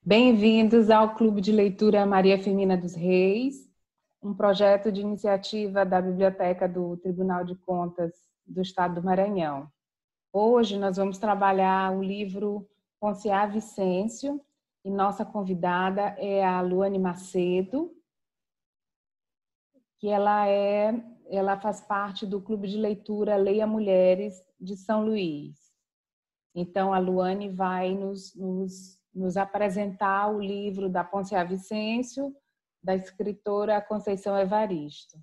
Bem-vindos ao Clube de Leitura Maria Firmina dos Reis, um projeto de iniciativa da Biblioteca do Tribunal de Contas do Estado do Maranhão. Hoje nós vamos trabalhar o livro Ponciá Vicêncio e nossa convidada é a Luane Macedo, que ela faz parte do Clube de Leitura Leia Mulheres de São Luís. Então, a Luane vai nos apresentar o livro da Ponciá Vicêncio, da escritora Conceição Evaristo.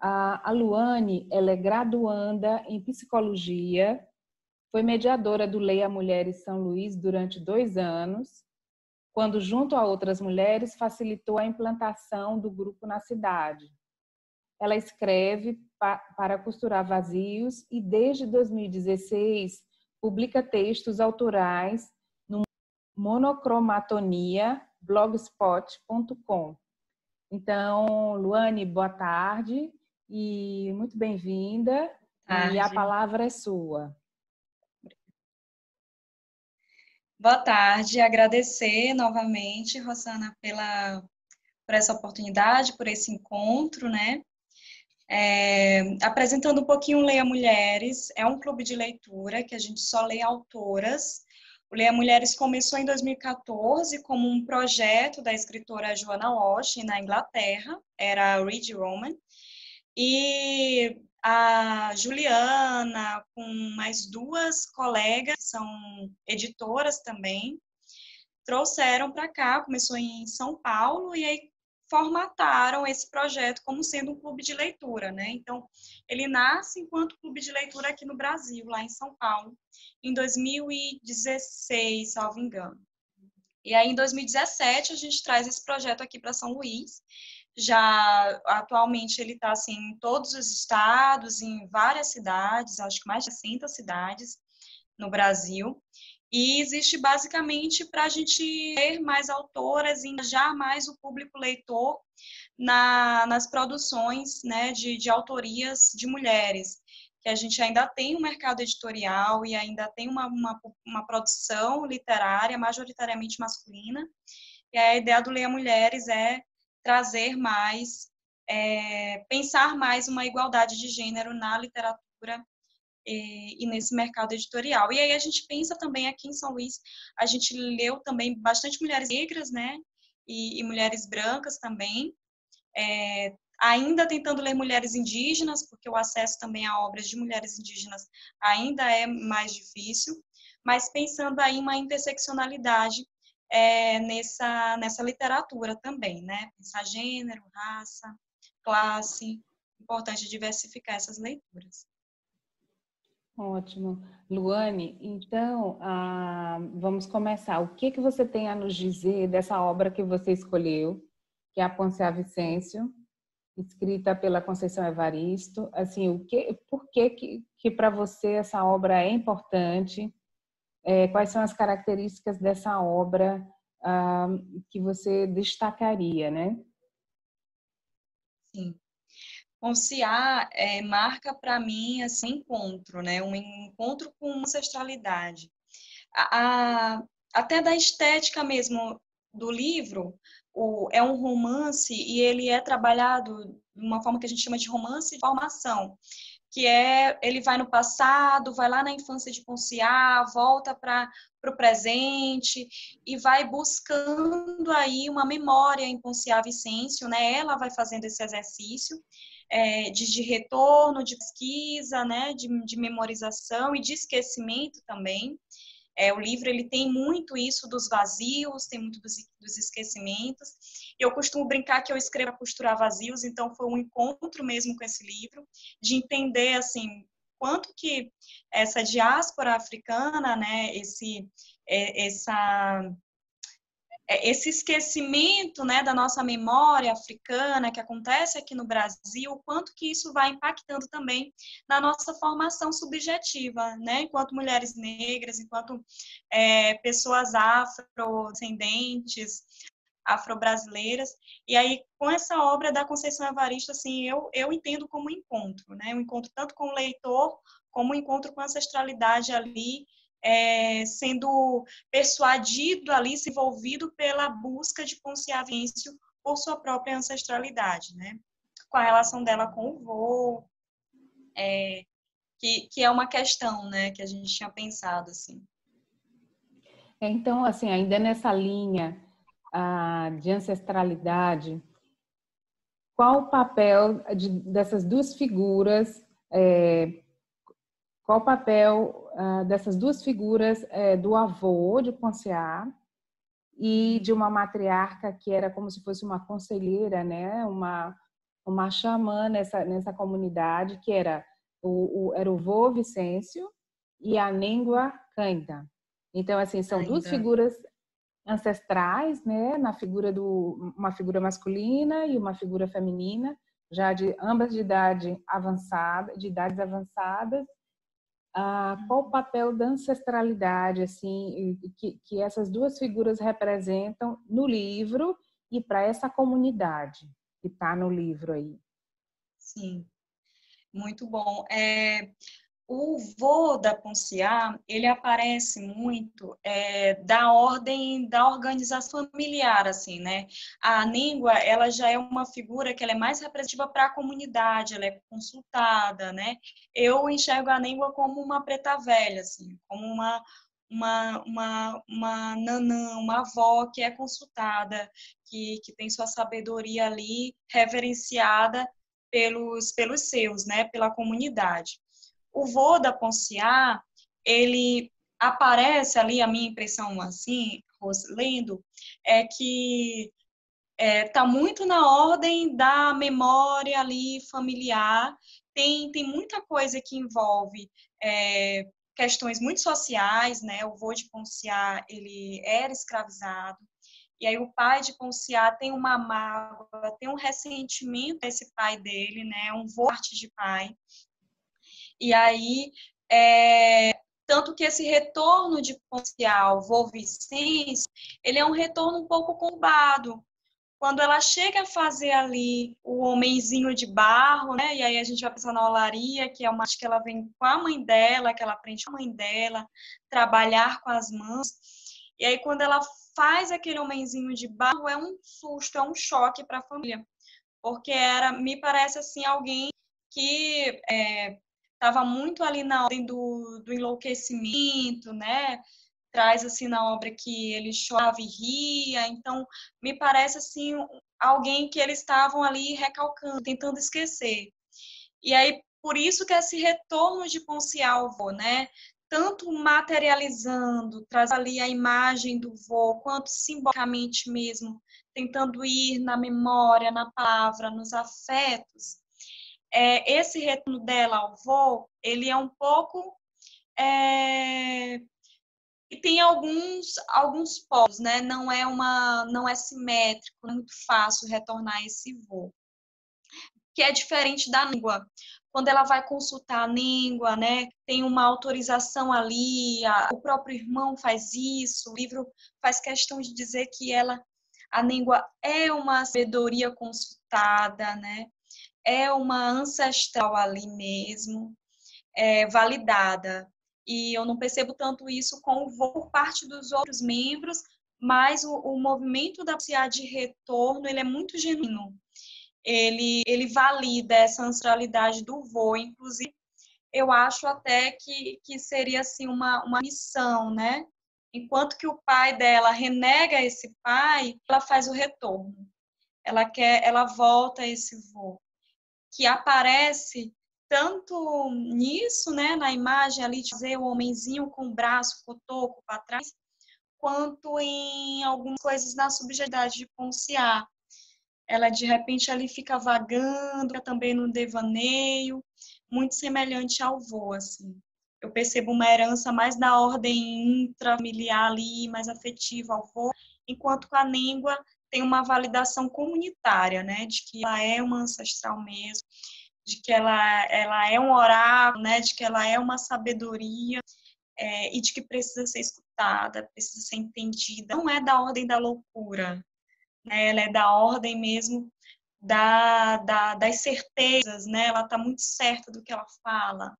A Luane, ela é graduanda em psicologia, foi mediadora do Leia Mulheres São Luís durante 2 anos, quando, junto a outras mulheres, facilitou a implantação do grupo na cidade. Ela escreve para Costurar Vazios e, desde 2016, publica textos autorais no monocromatonia.blogspot.com. Então, Luane, boa tarde e muito bem-vinda. E a palavra é sua. Boa tarde, agradecer novamente, Rosana, por essa oportunidade, por esse encontro, né? Apresentando um pouquinho o Leia Mulheres, é um clube de leitura que a gente só lê autoras. O Leia Mulheres começou em 2014 como um projeto da escritora Joanna Walsh, na Inglaterra, era a Read Roman, e a Juliana, com mais 2 colegas, que são editoras também, trouxeram para cá, começou em São Paulo, e aí formataram esse projeto como sendo um clube de leitura, né? Então, ele nasce enquanto clube de leitura aqui no Brasil, lá em São Paulo, em 2016, salvo engano. E aí, em 2017, a gente traz esse projeto aqui para São Luís. Já, atualmente, ele está assim, em todos os estados, em várias cidades, acho que mais de 60 cidades no Brasil. E existe basicamente para a gente ter mais autoras e engajar mais o público leitor nas produções, né, de autorias de mulheres, que a gente ainda tem um mercado editorial e ainda tem uma produção literária majoritariamente masculina. E a ideia do Leia Mulheres é trazer mais, pensar mais uma igualdade de gênero na literatura e nesse mercado editorial. E aí a gente pensa também aqui em São Luís, a gente leu também bastante mulheres negras, né, e mulheres brancas também, ainda tentando ler mulheres indígenas, porque o acesso também a obras de mulheres indígenas ainda é mais difícil, mas pensando aí uma interseccionalidade nessa literatura também, né, pensar gênero, raça, classe, importante diversificar essas leituras. Ótimo. Luane, então, vamos começar. O que você tem a nos dizer dessa obra que você escolheu, que é a Ponciá Vicêncio, escrita pela Conceição Evaristo? Assim, por que para você essa obra é importante? Quais são as características dessa obra que você destacaria, né? Sim. Ponciá marca para mim assim, um encontro, né? Um encontro com ancestralidade. Até da estética mesmo do livro, é um romance e ele é trabalhado de uma forma que a gente chama de romance de formação, que ele vai no passado, vai lá na infância de Ponciá, volta para o presente e vai buscando aí uma memória em Ponciá Vicêncio, né? Ela vai fazendo esse exercício de retorno, de pesquisa, né? De memorização e de esquecimento também. O livro ele tem muito isso dos vazios, tem muito dos esquecimentos. Eu costumo brincar que eu escrevo a Costurar Vazios, então foi um encontro mesmo com esse livro, de entender assim quanto que essa diáspora africana, né, esse esquecimento, né, da nossa memória africana que acontece aqui no Brasil, quanto que isso vai impactando também na nossa formação subjetiva, né, enquanto mulheres negras, enquanto pessoas afrodescendentes, afro-brasileiras. E aí, com essa obra da Conceição Evaristo, assim, eu entendo como um encontro, né, um encontro tanto com o leitor, como um encontro com a ancestralidade ali, sendo persuadido ali, se envolvido pela busca de consciência por sua própria ancestralidade, né? Com a relação dela com o vô, que é uma questão, né, que a gente tinha pensado, assim. Então, assim, ainda nessa linha de ancestralidade, qual o papel dessas duas figuras, qual o papel dessas duas figuras do avô de Ponciá e de uma matriarca que era como se fosse uma conselheira, né? Uma xamã nessa comunidade, que era o vô Vicêncio e a Nengua Cândida. Então, assim, são duas figuras ancestrais, né? Uma figura masculina e uma figura feminina, já de ambas de idades avançadas. Qual o papel da ancestralidade, assim, que essas duas figuras representam no livro e para essa comunidade que está no livro aí? Sim, muito bom. O vô da Ponciá, ele aparece muito da ordem da organização familiar, assim, né? A Níngua, ela já é uma figura que ela é mais representativa para a comunidade, ela é consultada, né? Eu enxergo a Níngua como uma preta velha, assim, como uma nanã, uma avó que é consultada, que tem sua sabedoria ali reverenciada pelos seus, né? Pela comunidade. O vô da Ponciá, ele aparece ali, a minha impressão, assim, lendo, é que está muito na ordem da memória ali familiar, tem muita coisa que envolve questões muito sociais, né? O vô de Ponciá, ele era escravizado, e aí o pai de Ponciá tem uma mágoa, tem um ressentimento a esse pai dele, né? Um vô de pai. E aí, tanto que esse retorno de Ponciá ao vô Vicêncio, ele é um retorno um pouco conturbado. Quando ela chega a fazer ali o homenzinho de barro, né? E aí a gente vai pensar na olaria, que é uma arte que ela vem com a mãe dela, que ela aprende com a mãe dela, trabalhar com as mãos. E aí quando ela faz aquele homenzinho de barro, é um susto, é um choque para a família. Porque me parece assim, alguém que estava muito ali na ordem do enlouquecimento, né? Traz assim na obra que ele chorava e ria, então me parece assim alguém que eles estavam ali recalcando, tentando esquecer. E aí por isso que esse retorno de Ponciá ao vô, né? Tanto materializando, traz ali a imagem do vô, quanto simbolicamente mesmo, tentando ir na memória, na palavra, nos afetos. Esse retorno dela ao vô, ele é um pouco e tem alguns polos, né? Não é simétrico, não é muito fácil retornar esse vô, que é diferente da língua. Quando ela vai consultar a língua, né? Tem uma autorização ali, o próprio irmão faz isso, o livro faz questão de dizer que a língua é uma sabedoria consultada, né? É uma ancestral ali mesmo, validada. E eu não percebo tanto isso com o vô por parte dos outros membros, mas o movimento da PCA de retorno, ele é muito genuíno. Ele valida essa ancestralidade do vô, inclusive eu acho até que seria assim uma missão, né? Enquanto que o pai dela renega esse pai, ela faz o retorno. Ela volta a esse vô, que aparece tanto nisso, né, na imagem ali de fazer o homenzinho com o braço cotoco para trás, quanto em algumas coisas na subjetividade de Ponciá. Ela de repente ali fica vagando, também no devaneio, muito semelhante ao vô, assim. Eu percebo uma herança mais da ordem intrafamiliar ali, mais afetiva ao vô, enquanto com a língua tem uma validação comunitária, né, de que ela é uma ancestral mesmo, de que ela é um oráculo, né, de que ela é uma sabedoria, e de que precisa ser escutada, precisa ser entendida. Não é da ordem da loucura, né, ela é da ordem mesmo das certezas, né, ela está muito certa do que ela fala,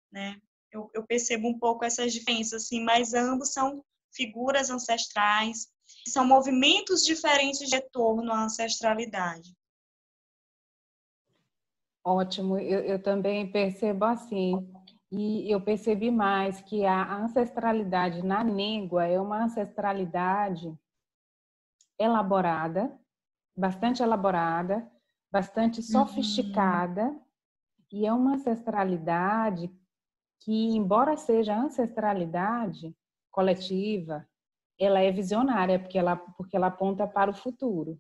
né. Eu percebo um pouco essas diferenças, assim, mas ambos são figuras ancestrais, são movimentos diferentes de retorno à ancestralidade. Ótimo, eu também percebo assim. E eu percebi mais que a ancestralidade na língua é uma ancestralidade elaborada, bastante sofisticada, e é uma ancestralidade que, embora seja ancestralidade coletiva, ela é visionária, porque ela aponta para o futuro.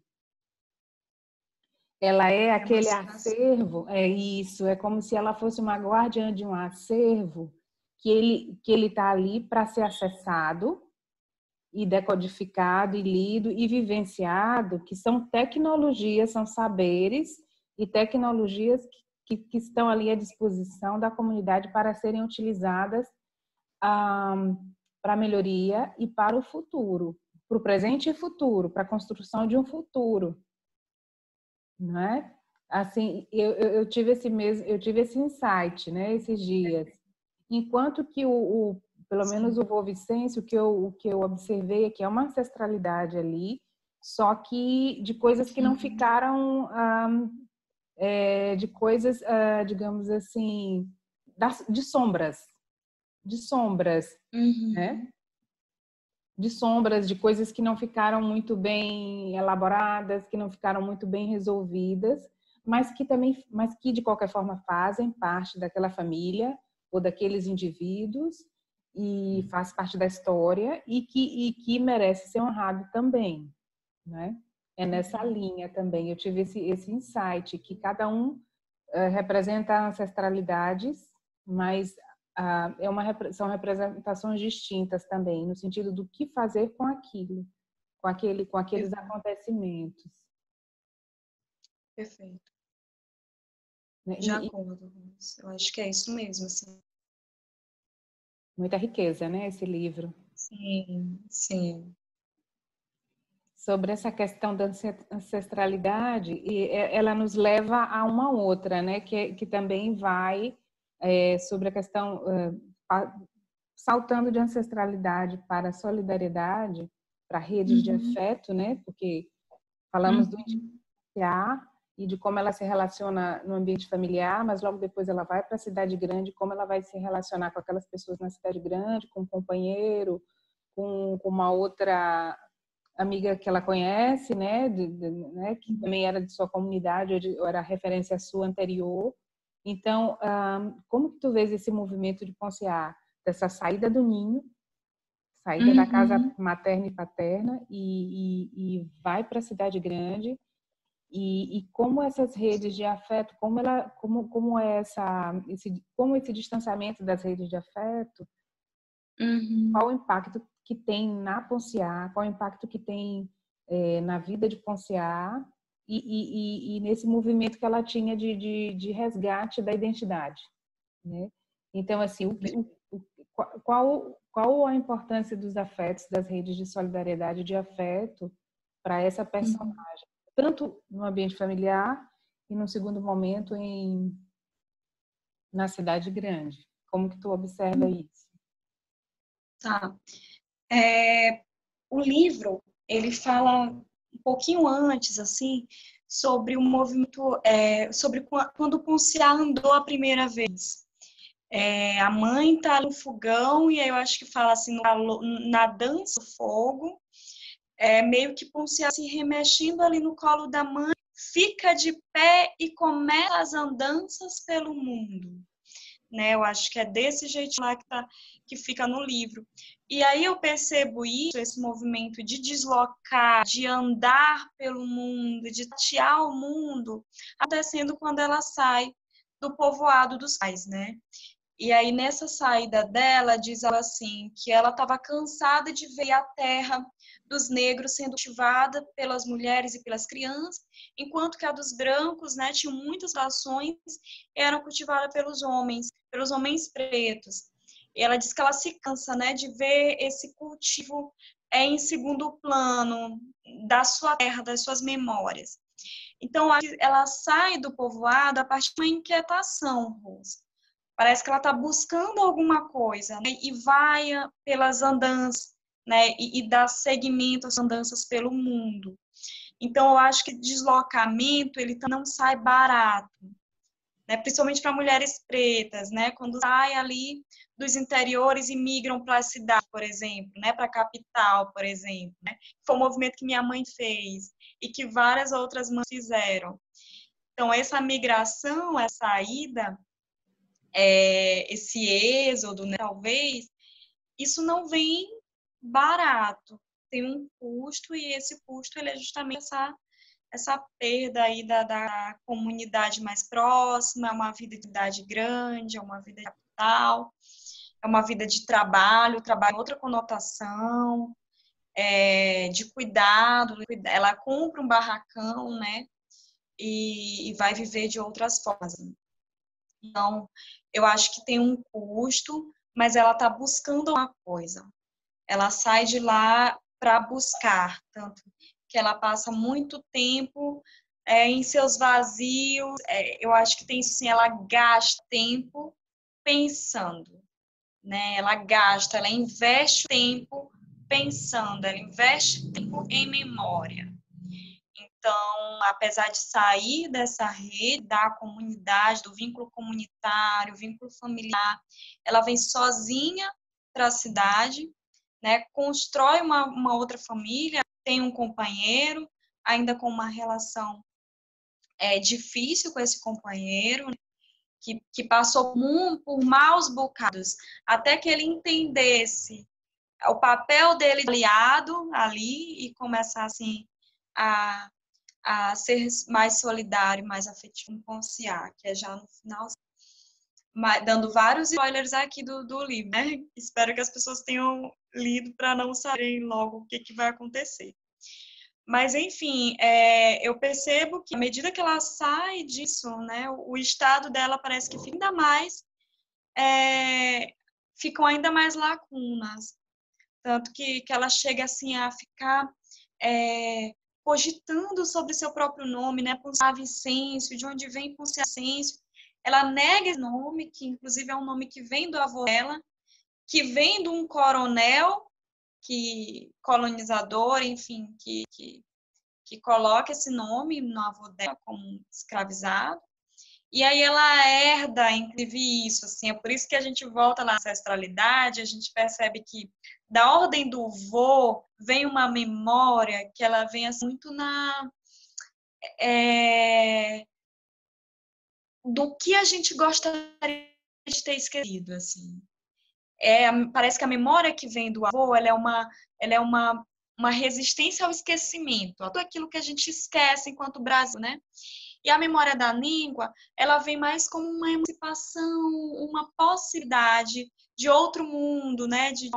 Ela é aquele acervo, é isso, é como se ela fosse uma guardiã de um acervo que ele está ali para ser acessado e decodificado e lido e vivenciado, que são tecnologias, são saberes e tecnologias que estão ali à disposição da comunidade para serem utilizadas para a melhoria e para o futuro, para o presente e futuro, para a construção de um futuro. Não é? Assim, eu tive esse insight, né, esses dias. Enquanto que pelo menos o Volvicense, o que eu observei é que é uma ancestralidade ali, só que de coisas que não ficaram, de coisas, digamos assim, de sombras, né? De sombras, de coisas que não ficaram muito bem elaboradas, que não ficaram muito bem resolvidas, mas que de qualquer forma fazem parte daquela família ou daqueles indivíduos e faz parte da história e que merece ser honrado também, né? É nessa linha também. Eu tive esse insight que cada um representa ancestralidades, mas são representações distintas também, no sentido do que fazer com aquilo, com aqueles acontecimentos. Perfeito. Né? De acordo. Eu acho que é isso mesmo, assim. Muita riqueza, né, esse livro. Sim, sim. Sobre essa questão da ancestralidade, e ela nos leva a uma outra, né, que também vai sobre a questão, saltando de ancestralidade para solidariedade, para redes de afeto, né, porque falamos do individuar e de como ela se relaciona no ambiente familiar, mas logo depois ela vai para a cidade grande, como ela vai se relacionar com aquelas pessoas na cidade grande, com um companheiro, com uma outra amiga que ela conhece, né, né, que também era de sua comunidade ou era referência sua anterior. Então, como que tu vês esse movimento de Ponciar, dessa saída do ninho, saída da casa materna e paterna e vai para a cidade grande, e como essas redes de afeto, como é como esse distanciamento das redes de afeto, qual o impacto que tem na Ponciar, qual o impacto que tem na vida de Ponciar e nesse movimento que ela tinha de resgate da identidade, né? Então, assim, qual a importância dos afetos, das redes de solidariedade, de afeto para essa personagem, tanto no ambiente familiar e no segundo momento na cidade grande? Como que tu observa isso? Tá. O livro, ele fala um pouquinho antes, assim, sobre o movimento, sobre quando o Ponciar andou a primeira vez. A mãe tá no fogão, e aí eu acho que fala assim, na dança do fogo, meio que Ponciar se remexendo ali no colo da mãe, fica de pé e começa as andanças pelo mundo. Né? Eu acho que é desse jeito lá que fica no livro. E aí eu percebo isso, esse movimento de deslocar, de andar pelo mundo, de tatear o mundo, acontecendo quando ela sai do povoado dos pais, né? E aí nessa saída dela, diz ela assim, que ela estava cansada de ver a terra dos negros sendo cultivada pelas mulheres e pelas crianças, enquanto que a dos brancos, né, tinha muitas ações, eram cultivadas pelos homens pretos. E ela diz que ela se cansa, né, de ver esse cultivo em segundo plano da sua terra, das suas memórias. Então, ela sai do povoado a partir de uma inquietação, Rose. Parece que ela está buscando alguma coisa, né? E vai pelas andanças, né? E dá seguimento às andanças pelo mundo. Então, eu acho que deslocamento, ele não sai barato, né? Principalmente para mulheres pretas, né? Quando saem ali dos interiores e migram para a cidade, por exemplo, né? Para a capital, por exemplo, né? Foi um movimento que minha mãe fez e que várias outras mães fizeram. Então, essa migração, essa saída, esse êxodo, né? Talvez, isso não vem barato. Tem um custo e esse custo ele é justamente essa perda aí da comunidade mais próxima, é uma vida de idade grande, é uma vida de capital, é uma vida de trabalho, trabalho em outra conotação, de cuidado, ela compra um barracão, né, e vai viver de outras formas. Então, eu acho que tem um custo, mas ela está buscando uma coisa. Ela sai de lá para buscar, tanto que ela passa muito tempo em seus vazios. Eu acho que tem isso sim, ela gasta tempo pensando, né? Ela gasta, ela investe tempo pensando, ela investe tempo em memória. Então, apesar de sair dessa rede da comunidade, do vínculo comunitário, vínculo familiar, ela vem sozinha para a cidade, né? Constrói uma outra família, tem um companheiro, ainda com uma relação difícil com esse companheiro, que passou por maus bocados, até que ele entendesse o papel dele de aliado ali e começasse a, a ser mais solidário, mais afetivo com o Ciá, que é já no final, dando vários spoilers aqui do livro, né? Espero que as pessoas tenham lido para não saberem logo o que vai acontecer. Mas, enfim, eu percebo que à medida que ela sai disso, né, o estado dela parece que fica ainda mais, ficam ainda mais lacunas. Tanto que ela chega assim a ficar cogitando sobre seu próprio nome, né? Ponciá Vicêncio, de onde vem Ponciá Vicêncio. Ela nega esse nome, que inclusive é um nome que vem do avô dela, que vem de um coronel colonizador, enfim, que coloca esse nome no avô dela como escravizado. E aí ela herda, inclusive, isso, assim, é por isso que a gente volta na ancestralidade, a gente percebe que da ordem do vô vem uma memória que ela vem assim, muito do que a gente gostaria de ter esquecido, assim. Parece que a memória que vem do avô, ela é uma resistência ao esquecimento, a tudo aquilo que a gente esquece enquanto Brasil, né? E a memória da língua, ela vem mais como uma emancipação, uma possibilidade de outro mundo, né? De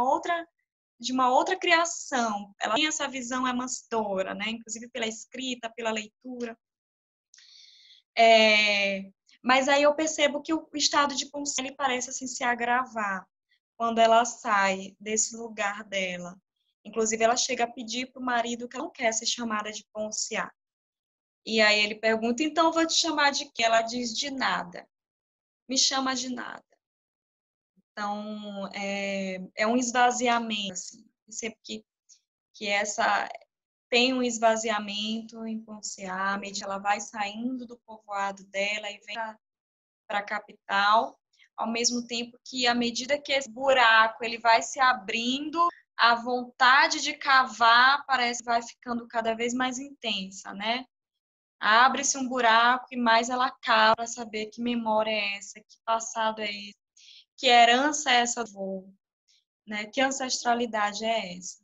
uma outra criação. Ela tem essa visão emancipadora, né? Inclusive pela escrita, pela leitura. Mas aí eu percebo que o estado de Ponciá parece assim, se agravar quando ela sai desse lugar dela. Inclusive, ela chega a pedir para o marido que ela não quer ser chamada de Ponciá. E aí ele pergunta, então eu vou te chamar de quê? Ela diz, de nada. Me chama de nada. Então, é um esvaziamento, assim. Sempre que essa tem um esvaziamento em Ponciá, à medida que ela vai saindo do povoado dela e vem para a capital, ao mesmo tempo que, à medida que esse buraco ele vai se abrindo, a vontade de cavar parece que vai ficando cada vez mais intensa, né? Abre-se um buraco e mais ela cava para saber que memória é essa, que passado é esse, que herança é essa do vô, né? Que ancestralidade é essa?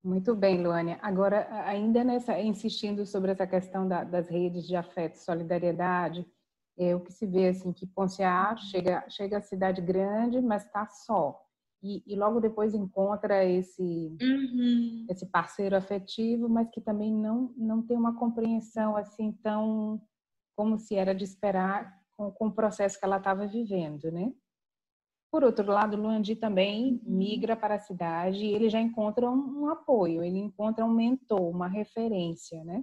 Muito bem, Luânia. Agora, ainda insistindo sobre essa questão das redes de afeto e solidariedade, o que se vê assim que Ponciá chega à cidade grande, mas está só. E logo depois encontra esse parceiro afetivo, mas que também não tem uma compreensão assim tão como se era de esperar com o processo que ela estava vivendo, né? Por outro lado, Luandi também migra para a cidade e ele já encontra um apoio, ele encontra um mentor, uma referência, né?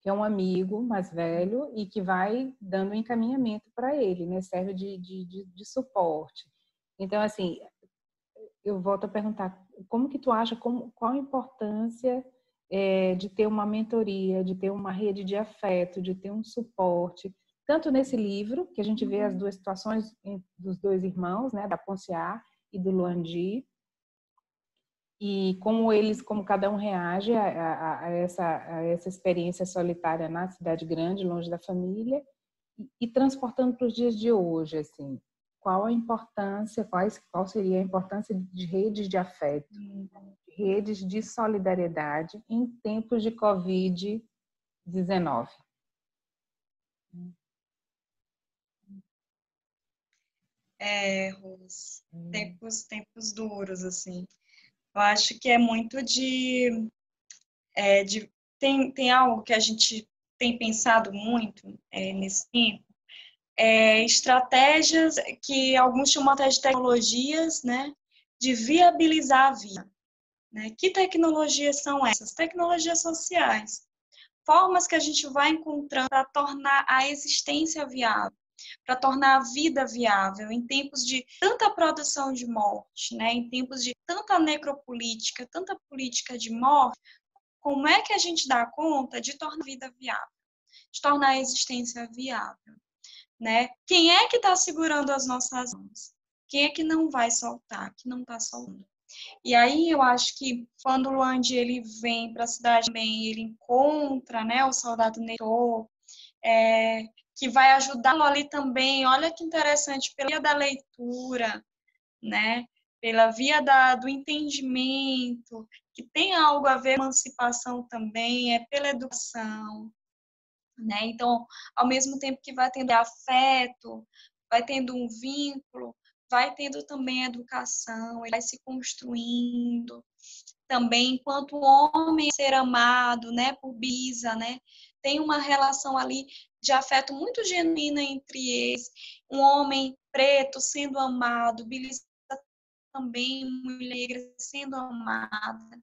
que é um amigo mais velho e que vai dando um encaminhamento para ele, né? Serve de suporte. Então, assim, eu volto a perguntar, como que tu acha, qual a importância de ter uma mentoria, de ter uma rede de afeto, de ter um suporte, tanto nesse livro, que a gente vê as duas situações dos dois irmãos, né, da Ponciar e do Luandi, e como cada um reage a essa experiência solitária na cidade grande, longe da família, e transportando para os dias de hoje, assim, qual a importância, qual seria a importância de redes de afeto, redes de solidariedade em tempos de Covid-19? Rose, tempos duros, assim. Eu acho que é muito tem algo que a gente tem pensado muito nesse tempo, estratégias que alguns chamam até de tecnologias, né, de viabilizar a vida. Né? Que tecnologias são essas? Tecnologias sociais. Formas que a gente vai encontrando para tornar a existência viável, para tornar a vida viável em tempos de tanta produção de morte, né? Em tempos de tanta necropolítica, tanta política de morte, como é que a gente dá conta de tornar a vida viável, de tornar a existência viável, né? Quem é que está segurando as nossas mãos? Quem é que não vai soltar, que não está soltando? E aí eu acho que quando o Luandi ele vem para a cidade também, ele encontra, né, o soldado Neitor, que vai ajudá-lo ali também. Olha que interessante, pela via da leitura, né, pela via do entendimento, que tem algo a ver com a emancipação também, pela educação, né? Então, ao mesmo tempo que vai tendo afeto, vai tendo um vínculo, vai tendo também educação, ele vai se construindo também enquanto homem ser amado, né, por Bisa, né? Tem uma relação ali de afeto muito genuína entre eles, um homem preto sendo amado, Bisa também mulher negra sendo amada.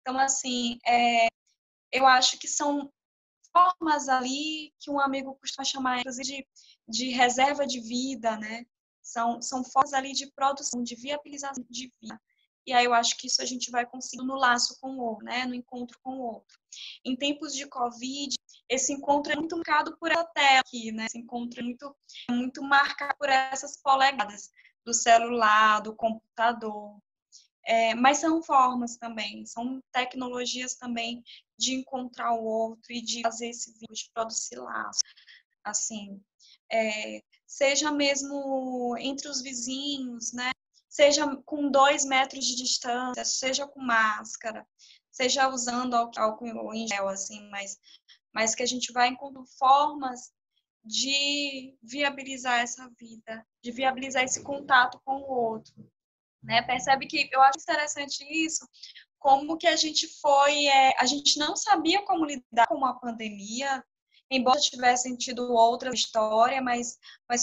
Então, assim, eu acho que são formas ali que um amigo costuma chamar, inclusive, de reserva de vida, né? São formas ali de produção, de viabilização de vida. E aí eu acho que isso a gente vai conseguir no laço com o outro, né? No encontro com o outro. Em tempos de Covid, esse encontro é muito marcado por essa tela aqui, né? Esse encontro muito marcado por essas polegadas do celular, do computador. Mas são formas também, são tecnologias também de encontrar o outro e de fazer esse vínculo, de produzir laços, assim, seja mesmo entre os vizinhos, né? Seja com 2 metros de distância, seja com máscara, seja usando álcool em gel, assim, mas que a gente vai encontrando formas de viabilizar essa vida, de viabilizar esse contato com o outro. Né? Percebe que eu acho interessante isso, como que a gente não sabia como lidar com uma pandemia, embora tivessem tido outra história, mas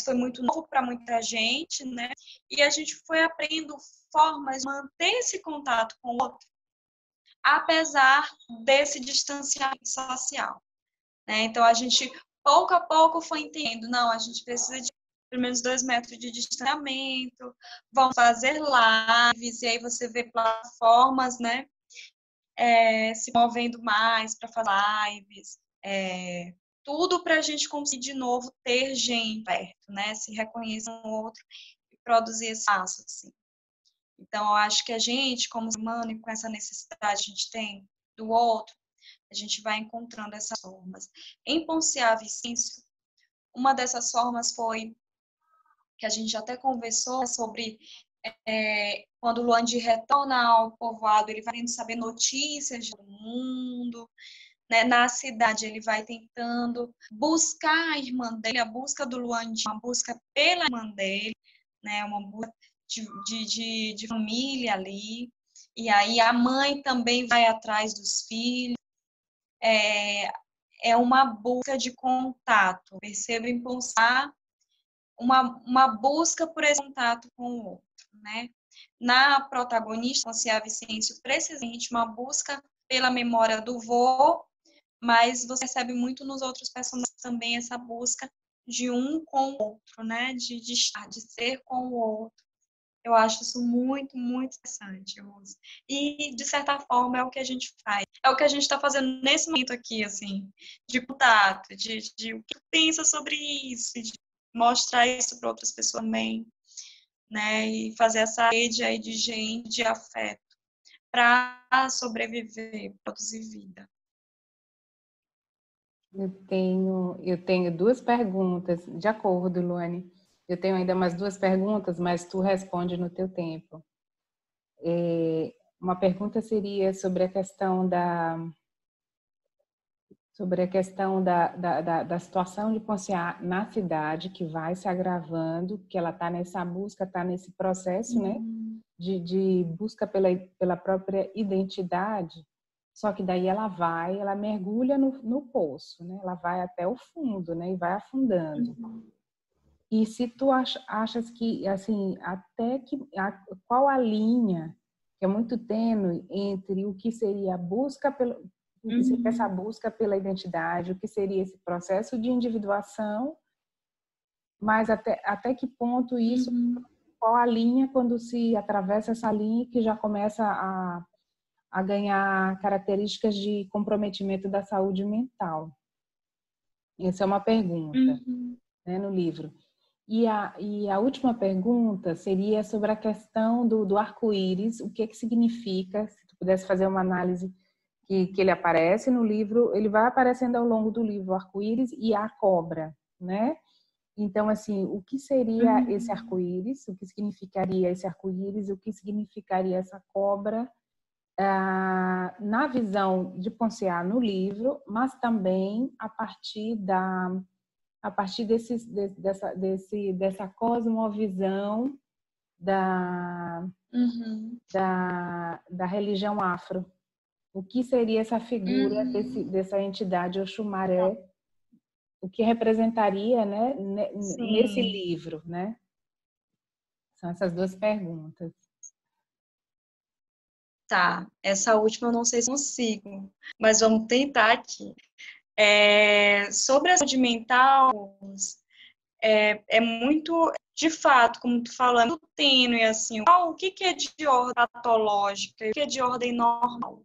foi muito novo para muita gente, né? E a gente foi aprendendo formas de manter esse contato com o outro, apesar desse distanciamento social, né? Então a gente pouco a pouco foi entendendo, não, a gente precisa de pelo menos 2 metros de distanciamento, vão fazer lives, e aí você vê plataformas, né, se movendo mais para fazer lives, tudo para a gente conseguir de novo ter gente perto, né, se reconhecer um outro e produzir esse espaço, assim. Então, eu acho que a gente, como ser humano, e com essa necessidade que a gente tem do outro, a gente vai encontrando essas formas. Em Ponciá Vicêncio, uma dessas formas foi que a gente até conversou sobre quando o Luandi retorna ao povoado, ele vai tentando saber notícias do mundo, né? Na cidade ele vai tentando buscar a irmã dele, a busca do Luandi, uma busca pela irmã dele, né? Uma busca de família ali, e aí a mãe também vai atrás dos filhos, é uma busca de contato, percebo impulsar uma busca por esse contato com o outro, né? Na protagonista, Ponciá Vicêncio, precisamente uma busca pela memória do vô, mas você percebe muito nos outros personagens também essa busca de um com o outro, né? De estar, de ser com o outro. Eu acho isso muito, muito interessante, Rose. E, de certa forma, é o que a gente faz. É o que a gente está fazendo nesse momento aqui, assim, de contato, de o que pensa sobre isso, de mostrar isso para outras pessoas também, né? E fazer essa rede aí de gente, de afeto, para sobreviver, produzir vida. Eu tenho duas perguntas, de acordo, Luane. Eu tenho ainda mais duas perguntas, mas tu responde no teu tempo. Uma pergunta seria sobre a questão da situação de Ponciá na cidade, que vai se agravando, que ela está nessa busca, está nesse processo, né, de busca pela própria identidade, só que daí ela mergulha no poço, né, ela vai até o fundo, né, e vai afundando. E se tu achas que, assim, qual a linha, que é muito tênue, entre o que seria a busca o que seria essa busca pela identidade, o que seria esse processo de individuação, mas até que ponto isso, qual a linha quando se atravessa essa linha que já começa a ganhar características de comprometimento da saúde mental? Essa é uma pergunta, né, no livro. E a última pergunta seria sobre a questão do arco-íris, o que significa, se tu pudesse fazer uma análise que ele aparece no livro, ele vai aparecendo ao longo do livro, o arco-íris e a cobra, né? Então, assim, o que seria esse arco-íris, o que significaria esse arco-íris, o que significaria essa cobra, na visão de Ponciá no livro, mas também a partir dessa cosmovisão da religião afro. O que seria essa figura dessa entidade Oxumaré? O que representaria, né, nesse livro, né? São essas duas perguntas. Tá, essa última eu não sei se consigo, mas vamos tentar aqui. Sobre a saúde mental, é muito, de fato, como tu falando, muito tênue, assim, o que é de ordem patológica e o que é de ordem normal,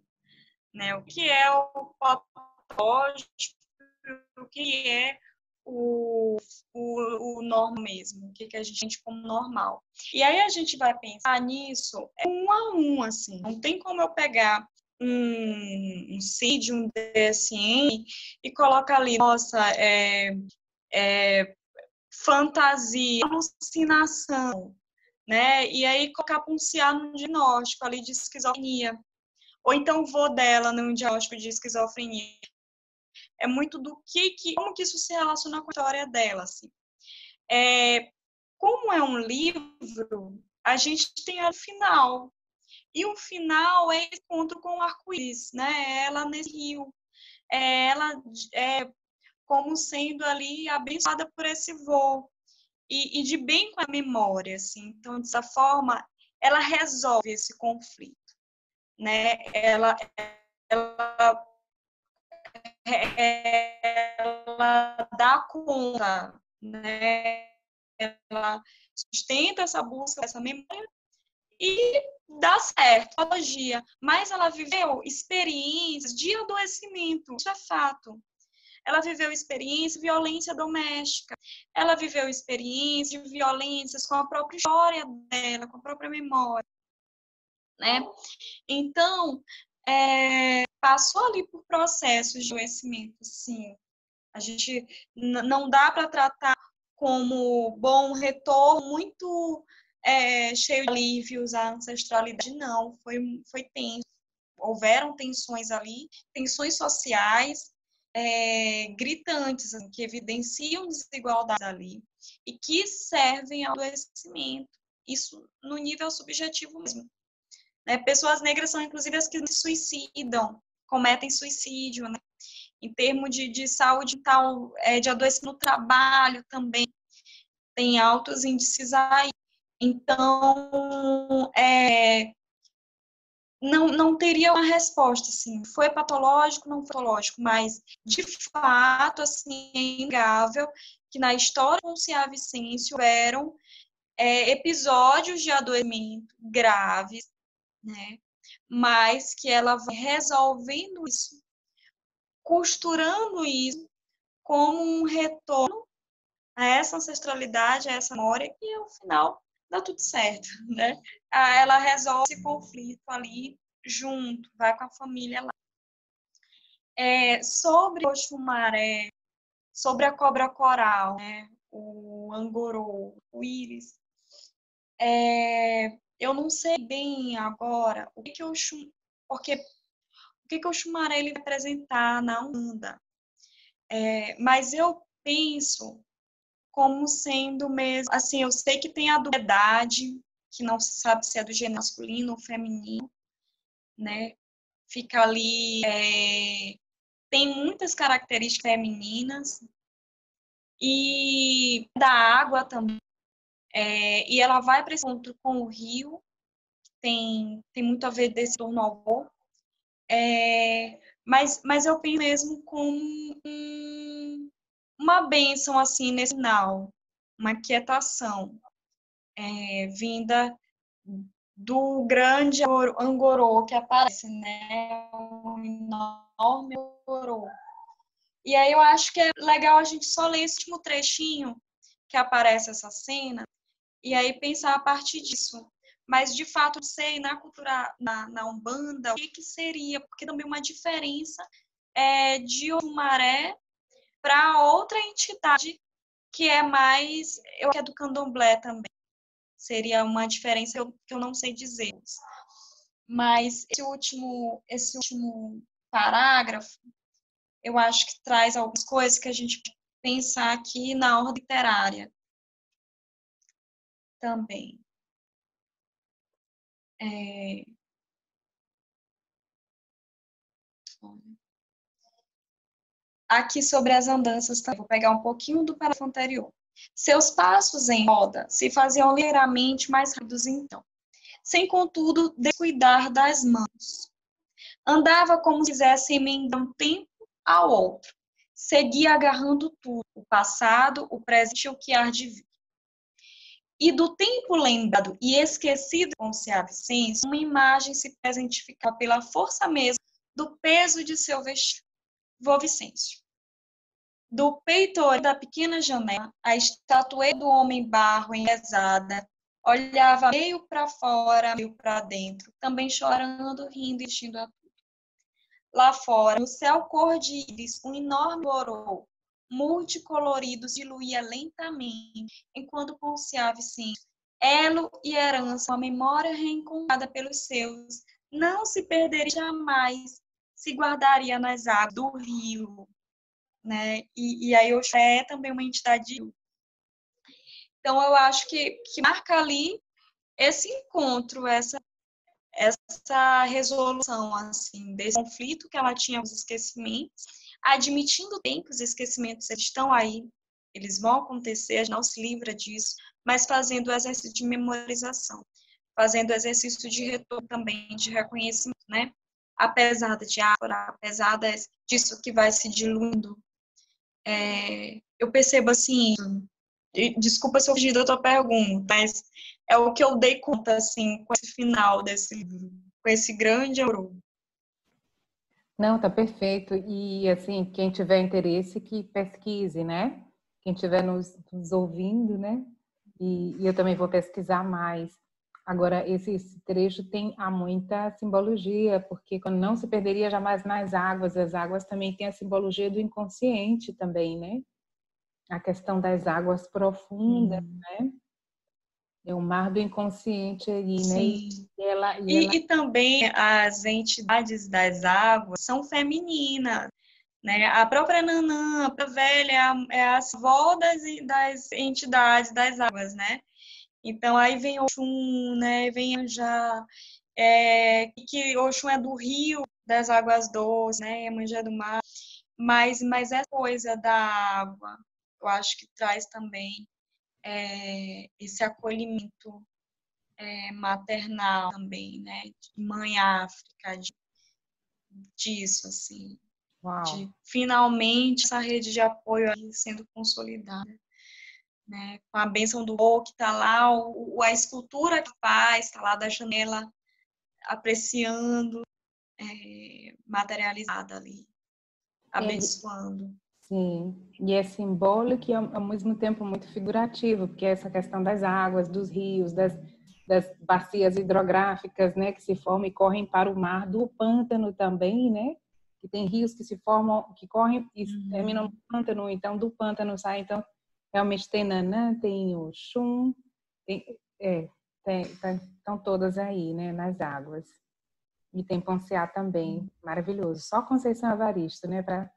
né? O que é o patológico, o que é o normal mesmo, o que a gente entende como normal. E aí a gente vai pensar nisso um a um, assim, não tem como eu pegar um CID, um DSM e colocar ali, nossa, fantasia, alucinação, né? E aí colocar Ponciá num diagnóstico ali de esquizofrenia. Ou então vou dela num diagnóstico de esquizofrenia. É muito do como que isso se relaciona com a história dela, assim. Como é um livro, a gente tem o final. E o final é esse encontro com o arco-íris, né? Ela nesse rio. Ela como sendo ali abençoada por esse voo. E de bem com a memória, assim. Então, dessa forma, ela resolve esse conflito, né? Ela dá conta, né? Ela sustenta essa busca, essa memória e dá certo, patologia. Mas ela viveu experiências de adoecimento, isso é fato. Ela viveu experiência de violência doméstica. Ela viveu experiência de violências com a própria história dela, com a própria memória, né? Então, passou ali por processos de adoecimento, sim. A gente não dá para tratar como bom retorno, muito cheio de alívios à ancestralidade, não. Foi tenso. Houveram tensões ali, tensões sociais, gritantes, assim, que evidenciam desigualdades ali e que servem ao adoecimento. Isso no nível subjetivo mesmo. Né? Pessoas negras são, inclusive, as que se suicidam, cometem suicídio, né? Em termos de saúde mental, de adoecimento no trabalho também, tem altos índices aí. Então, não teria uma resposta, assim, foi patológico, não foi patológico, mas, de fato, assim, é inegável que na história do Cia Vicêncio houveram episódios de adoecimento graves, né? Mas que ela vai resolvendo isso, costurando isso como um retorno a essa ancestralidade, a essa memória, e ao final dá tudo certo, né? Ela resolve esse conflito ali junto, vai com a família lá. Sobre o Oxumaré, sobre a cobra coral, né? O angorô, o íris, eu não sei bem agora porque o que o Oxumaré ele vai apresentar na Umbanda, mas eu penso como sendo mesmo, assim, eu sei que tem a dualidade, que não se sabe se é do gênero masculino ou feminino, né? Fica ali, tem muitas características femininas, e da água também, e ela vai para esse encontro com o rio, tem muito a ver desse torno-avô, mas eu penso mesmo como uma bênção, assim, nesse final, uma quietação, vinda do grande angorô que aparece, né? Um enorme angorô. E aí eu acho que é legal a gente só ler esse último trechinho que aparece essa cena e aí pensar a partir disso. Mas, de fato, não sei, na cultura, na Umbanda, o que seria, porque também uma diferença de Oxumaré para outra entidade que é mais, eu acho que é do candomblé também. Seria uma diferença que eu não sei dizer. Mas esse último parágrafo, eu acho que traz algumas coisas que a gente pode pensar aqui na ordem literária também. Aqui sobre as andanças, vou pegar um pouquinho do parágrafo anterior. Seus passos em roda se faziam ligeiramente mais rápidos então, sem contudo descuidar das mãos. Andava como se quisesse emendar um tempo ao outro. Seguia agarrando tudo, o passado, o presente e o que há de vir. E do tempo lembrado e esquecido com Cia Vicêncio, uma imagem se presentificava pela força mesmo do peso de seu vestido. Vô Vicêncio. Do peitoril da pequena janela, a estatueta do homem-barro enrezada olhava meio para fora, meio para dentro, também chorando, rindo e vestindo a tudo. Lá fora, no céu cor de íris, um enorme orou, multicolorido, diluía lentamente, enquanto pulseava sim, elo e herança, uma memória reencontrada pelos seus, não se perderia jamais, se guardaria nas águas do rio, né? E aí Oxum é também uma entidade. Então eu acho que marca ali esse encontro, essa resolução assim desse conflito que ela tinha com os esquecimentos, admitindo bem que os esquecimentos estão aí, eles vão acontecer, a gente não se livra disso, mas fazendo o exercício de memorização, fazendo o exercício de retorno também, de reconhecimento, né? Apesar da diáspora, apesar disso que vai se diluindo, eu percebo assim, desculpa se eu fugi da tua pergunta, mas é o que eu dei conta, assim, com esse final desse livro, com esse grande ouro. Não, tá perfeito. E, assim, quem tiver interesse, que pesquise, né? Quem estiver nos ouvindo, né? E eu também vou pesquisar mais. Agora, esse trecho tem há muita simbologia, porque quando não se perderia jamais nas águas, as águas também têm a simbologia do inconsciente também, né? A questão das águas profundas, né? É o mar do inconsciente aí, né? Sim. E também as entidades das águas são femininas, né? A própria Nanã, a própria velha, é a avó das entidades das águas, né? Então aí vem Oxum, né? Vem Anjá, que Oxum é do rio, das águas doces, né? Iemanjá do mar. Mas essa coisa da água, eu acho que traz também esse acolhimento maternal também, né? De mãe África, disso, assim. Uau. De finalmente essa rede de apoio aí sendo consolidada, né? Com a bênção do vô que está lá, a escultura que faz, está lá da janela, apreciando, materializada ali, abençoando. Sim, e é simbólico e ao mesmo tempo muito figurativo, porque essa questão das águas, dos rios, das bacias hidrográficas, né, que se formam e correm para o mar, do pântano também, né, que tem rios que se formam, que correm e terminam no pântano, então do pântano sai, então realmente tem Nanã, tem Oxum, estão todas aí, né, nas águas. E tem Ponciá também, maravilhoso. Só Conceição Evaristo, né, para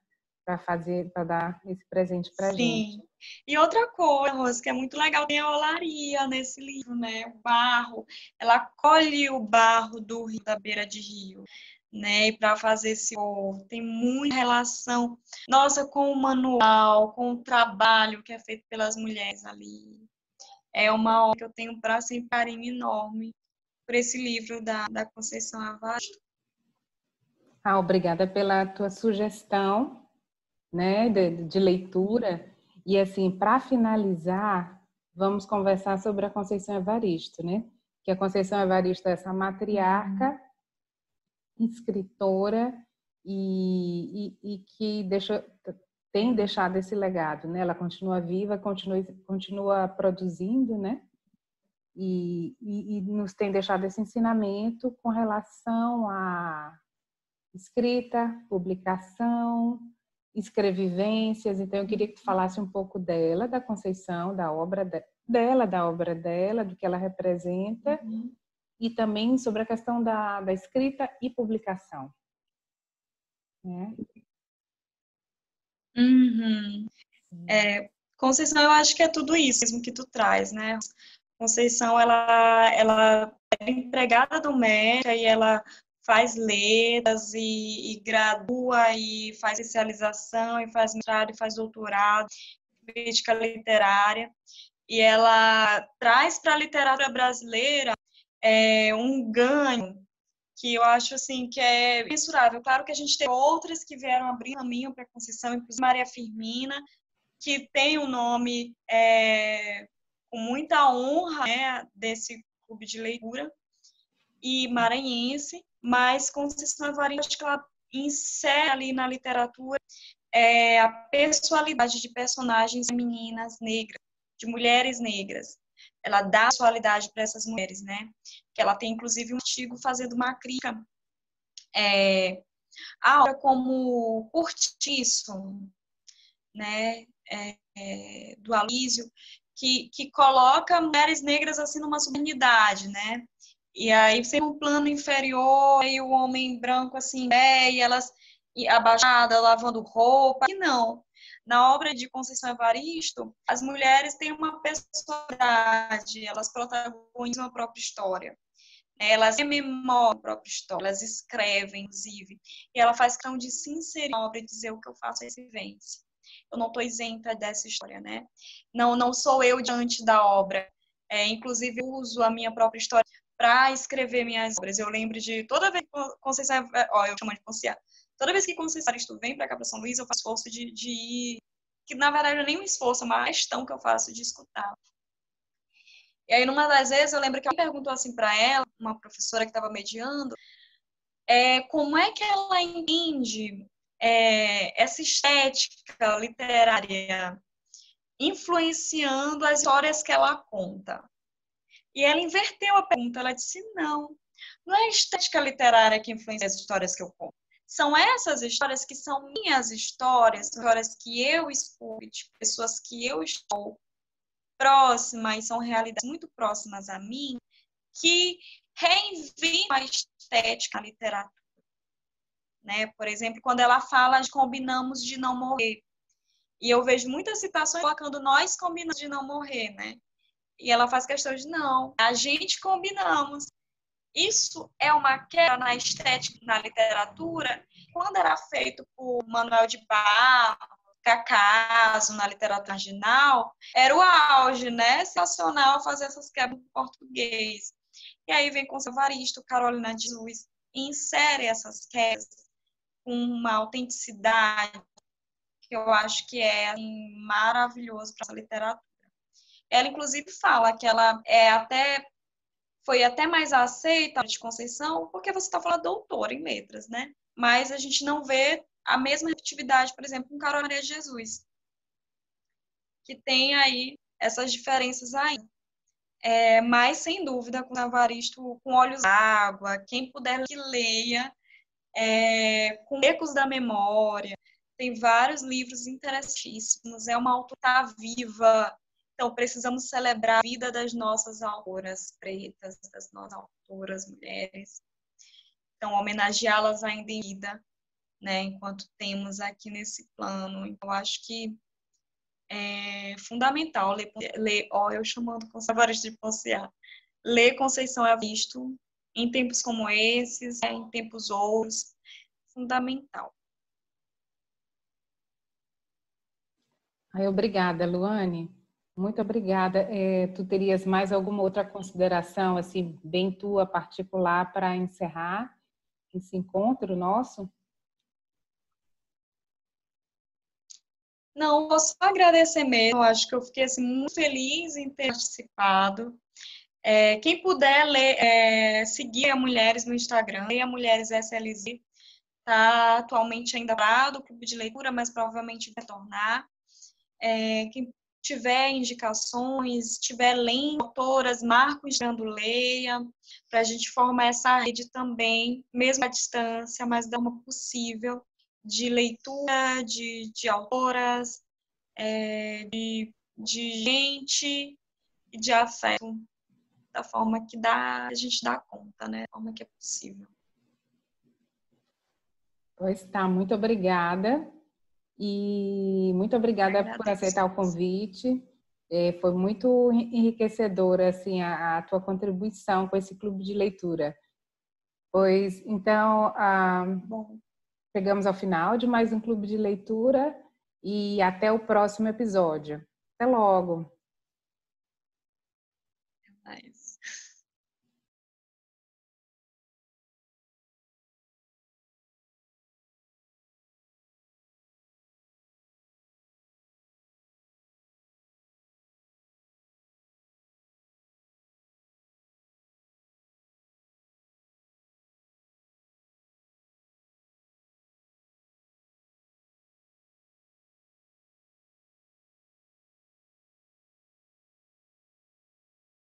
dar esse presente para a gente. Sim. E outra coisa, Rose, que é muito legal, tem a olaria nesse livro, né? O barro, ela colhe o barro do rio, da beira de rio, né? E para fazer esse ovo, tem muita relação, nossa, com o manual, com o trabalho que é feito pelas mulheres ali. É uma obra que eu tenho um carinho enorme por esse livro da Conceição Evaristo. Obrigada pela tua sugestão, né, de leitura. E assim, para finalizar, vamos conversar sobre a Conceição Evaristo, né? Que a Conceição Evaristo é essa matriarca, escritora e que tem deixado esse legado, né? Ela continua viva, continua produzindo, né? E nos tem deixado esse ensinamento com relação a escrita, publicação, escrevivências. Então, eu queria que tu falasse um pouco dela, da Conceição, da obra dela, do que ela representa, e também sobre a questão da escrita e publicação. Né? Conceição, eu acho que é tudo isso mesmo que tu traz, né? Conceição, ela é empregada doméstica e ela faz letras e gradua e faz especialização e faz mestrado e faz doutorado, crítica literária. E ela traz para a literatura brasileira um ganho que eu acho assim que é mensurável. Claro que a gente tem outras que vieram abrir caminho para a Conceição, inclusive Maria Firmina, que tem o nome com muita honra, né, desse clube de leitura, e maranhense, mas Conceição Evaristo, acho que ela insere ali na literatura a personalidade de personagens femininas negras, de mulheres negras. Ela dá personalidade para essas mulheres, né? Que ela tem, inclusive, um artigo fazendo uma crítica à obra como Cortiço, né? Do Aloysio, que coloca mulheres negras assim numa subunidade, né? E aí tem um plano inferior e o homem branco assim, e elas abaixada, lavando roupa. E não. Na obra de Conceição Evaristo, as mulheres têm uma personalidade, elas protagonizam a própria história. Elas rememoram a própria história, elas escrevem, inclusive. E ela faz questão de se inserir na obra e dizer o que eu faço é vivência. Eu não estou isenta dessa história, né? Não sou eu diante da obra. Inclusive, eu uso a minha própria história para escrever minhas obras. Eu lembro de toda vez que Conceição, eu chamo de Conceição. Toda vez que Conceição Evaristo vem para cá para São Luís, eu faço esforço de ir, que na verdade não é nem um esforço, é uma questão que eu faço de escutar. E aí, numa das vezes, eu lembro que alguém perguntou assim para ela, uma professora que estava mediando, como é que ela entende essa estética literária influenciando as histórias que ela conta. E ela inverteu a pergunta, ela disse, não é a estética literária que influencia as histórias que eu conto. São essas histórias que são minhas histórias, são histórias que eu escuto, de pessoas que eu estou próxima e são realidades muito próximas a mim, que reinventam a estética da literatura. Né? Por exemplo, quando ela fala de combinamos de não morrer. E eu vejo muitas citações colocando nós combinamos de não morrer, né? E ela faz questão de não, a gente combinamos. Isso é uma quebra na estética, na literatura, quando era feito por Manuel de Barros, Cacaso, na literatura marginal, era o auge, né? Sensacional fazer essas quebras em português. E aí vem Conceição Evaristo, Carolina de Jesus, e insere essas quedas com uma autenticidade que eu acho que é assim, maravilhoso para essa literatura. Ela, inclusive, fala que ela foi até mais aceita de Conceição, porque você está falando doutora em letras, né? Mas a gente não vê a mesma atividade, por exemplo, com Carol Maria de Jesus, que tem aí essas diferenças aí. Mas, sem dúvida, com Evaristo, com Olhos d'Água, quem puder que leia, com Ecos da Memória, tem vários livros interessantíssimos, é uma autora viva, então precisamos celebrar a vida das nossas autoras pretas, das nossas autoras mulheres, então homenageá-las ainda em vida, né, enquanto temos aqui nesse plano. Então, acho que é fundamental ler eu chamando Conceição Evaristo de Ponciá, ler Conceição Evaristo em tempos como esses, em tempos outros, fundamental. Obrigada, Luane. Muito obrigada. Tu terias mais alguma outra consideração, assim, bem tua, particular, para encerrar esse encontro nosso? Não, vou só agradecer mesmo. Eu acho que eu fiquei assim, muito feliz em ter participado. Quem puder seguir a Mulheres no Instagram, a Mulheres SLZ, está atualmente ainda parado o clube de leitura, mas provavelmente vai retornar. Quem tiver indicações, tiver lendo autoras, marca o Instagram do Leia, para a gente formar essa rede também, mesmo à distância, mas da forma possível, de leitura, de autoras, de gente e de afeto, da forma que a gente dá conta, né? Da forma que é possível. Pois tá, muito obrigada. E muito obrigada por aceitar o convite. Foi muito enriquecedora assim, a tua contribuição com esse clube de leitura. Pois, então, chegamos ao final de mais um clube de leitura e até o próximo episódio. Até logo! É isso.